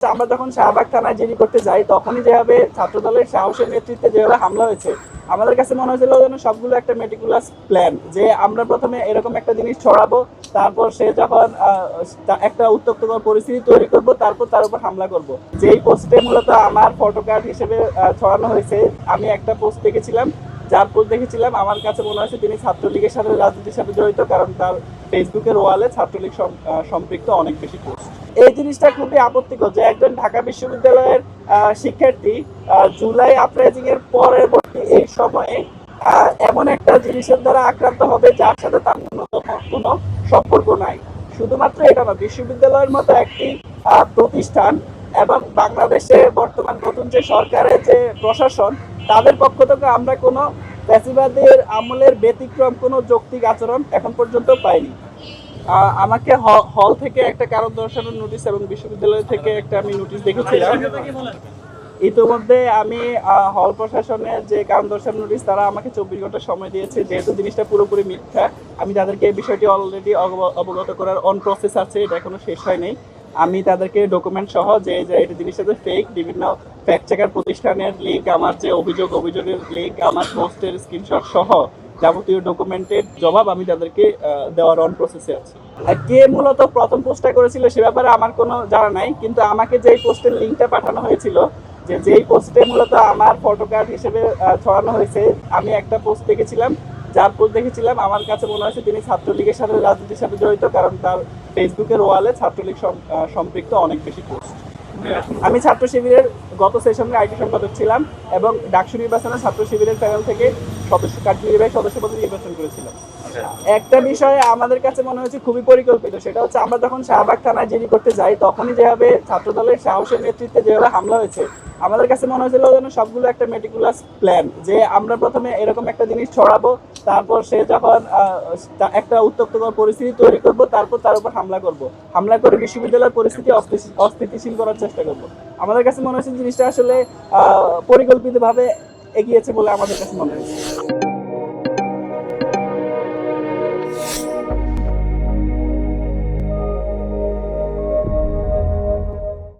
আমরা যখন শাহবাগ থানায় জিডি করতে যাই তখনই যেভাবে ছাত্রদলের সাহসের নেতৃত্বে যেভাবে হামলা হয়েছে আমাদের কাছে মনে হয়েছিল যেন সবগুলো একটা মেটিকুলাস প্ল্যান, যে আমরা প্রথমে এরকম একটা জিনিস ছড়াবো, তারপর সে যখন একটা উত্তপ্তকর পরিস্থিতি তৈরি করব, তারপর তার উপর হামলা করব। যেই পোস্টে মূলত আমার ফটো কার্ড হিসেবে ছড়ানো হয়েছে, আমি একটা পোস্ট দেখেছিলাম, যার পোস্ট দেখেছিলাম আমার কাছে মনে হয়েছে তিনি ছাত্রলীগের সাথে, রাজনীতির সাথে জড়িত, কারণ তার ফেসবুকের ওয়ালে ছাত্রলীগ সম্পৃক্ত অনেক বেশি পোস্ট। এই জিনিসটা খুবই আপত্তিকর যে একজন ঢাকা বিশ্ববিদ্যালয়ের শিক্ষার্থী জুলাই আপরাইজিং এর পরবর্তী এই সময়ে এমন একটা জিনিসের দ্বারা আক্রান্ত হবে যার সাথে তার ন্যূনতম কোনো সম্পর্ক নাই। শুধুমাত্র এটা না, বিশ্ববিদ্যালয়ের মতো একটি প্রতিষ্ঠান এবং বাংলাদেশে বর্তমান নতুন যে সরকারের যে প্রশাসন, তাদের পক্ষ থেকে আমরা কোনো ফ্যাসিবাদের আমলের ব্যতিক্রম কোনো যৌক্তিক আচরণ এখন পর্যন্ত পাইনি। আমাকে হল থেকে একটা কারণ দর্শানোর নোটিশ এবং বিশ্ববিদ্যালয় থেকে একটা আমি নোটিশ দেখেছিলাম। ইতিমধ্যে আমি হল প্রশাসনের যে কারণ দর্শানোর নোটিশ, তারা আমাকে 24 ঘন্টা সময় দিয়েছে। যেহেতু জিনিসটা পুরোপুরি মিথ্যা, আমি তাদেরকে এই বিষয়টি অলরেডি অবগত করার অন প্রসেস আছে, এটা এখনো শেষ হয়নি। আমি তাদেরকে ডকুমেন্ট সহ যে এটা জিনিসটা যে ফেক, বিভিন্ন ফ্যাক্ট চেকার প্রতিষ্ঠানের লিঙ্ক, আমার যে অভিযোগের লিঙ্ক, আমার পোস্টের স্ক্রিনশট সহ যাবতীয় ডকুমেন্টের জবাব আমি তাদেরকে দেওয়ার অন প্রসেসে আছে। কে মূলত প্রথম পোস্টটা করেছিল সে ব্যাপারে আমার কোনো জানা নাই, কিন্তু আমাকে যেই পোস্টের লিঙ্কটা পাঠানো হয়েছিল, যেই পোস্টে মূলত আমার ফটো কার্ড হিসেবে ছড়ানো হয়েছে, আমি একটা পোস্ট দেখেছিলাম, যার পোস্ট দেখেছিলাম আমার কাছে মনে হয়েছে তিনি ছাত্রলীগের সাথে, রাজনীতির সাথে জড়িত, কারণ তার ফেসবুকের ওয়ালে ছাত্রলীগ সম্পৃক্ত অনেক বেশি পোস্ট। আমি ছাত্র শিবিরের গত সেশনে আইটি সম্পাদক ছিলাম এবং ডাকসু নির্বাচনে ছাত্র শিবিরের প্যানেল থেকে কার্যনির্বাহী সদস্য পদে নির্বাচন করেছিলাম। একটা বিষয়ে আমাদের কাছে মনে হয়েছে খুবই পরিকল্পিত, সেটা হচ্ছে আমরা যখন শাহবাগ থানায় জিডি করতে যাই তখনই যেভাবে ছাত্রদলের সাহসের নেতৃত্বে যেভাবে হামলা হয়েছে আমাদের কাছে মনে হয়েছিল যেন সবগুলো একটা মেটিকুলাস প্ল্যান, যে আমরা প্রথমে এরকম একটা জিনিস ছড়াবো, তারপর সে যখন একটা উত্তপ্তকর পরিস্থিতি তৈরি করব, তারপর তার উপর হামলা করে বিশ্ববিদ্যালয়ের পরিস্থিতি অস্থিতিশীল করার চেষ্টা করব। আমাদের কাছে মনে হচ্ছে জিনিসটা আসলে পরিকল্পিতভাবে এগিয়েছে বলে আমাদের কাছে মনে হয়েছে।